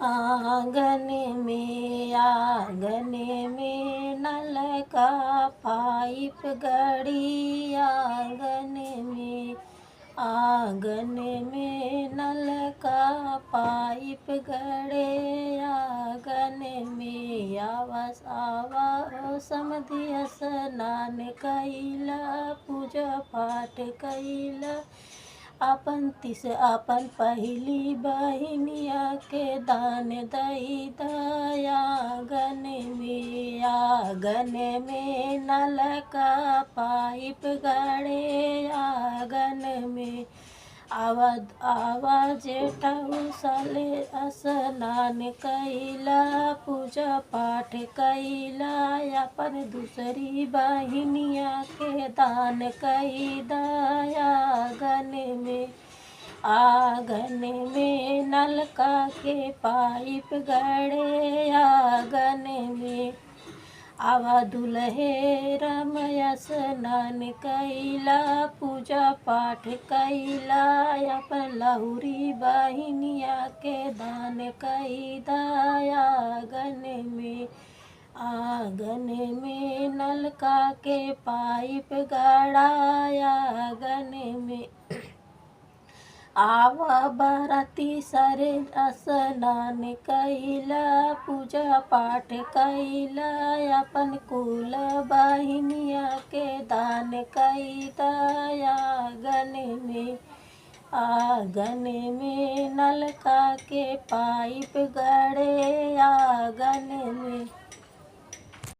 आंगन में नल का पाइप गड़ी। आंगन में नल का पाइप गड़े। आंगन में आवा समधी स्नान कैला, पूजा पाठ कैला। अपन पहली बहिनिया के दान दई दया। आंगन में नल का पाइप गड़े। आंगन में आवा जेठऊ साले स्नान कैला, पूजा पाठ कैला। अपन दूसरी बहिनिया के दान कई दया। आंगन में नलका के पाइप गड़े। आंगन में आवा दुल्हे रमया स्नान कैला, पूजा पाठ कैला। अपन लहुरी बहिनिया के दान कई दया। आंगन में नलका के पाइप गड़ाया। आंगन में आवा बाराती सारे स्नान कैला, पूजा पाठ कैला। अपन कुल बहिनिया के दान कई दया। आंगन में नलका के पाइप गड़े। आंगन में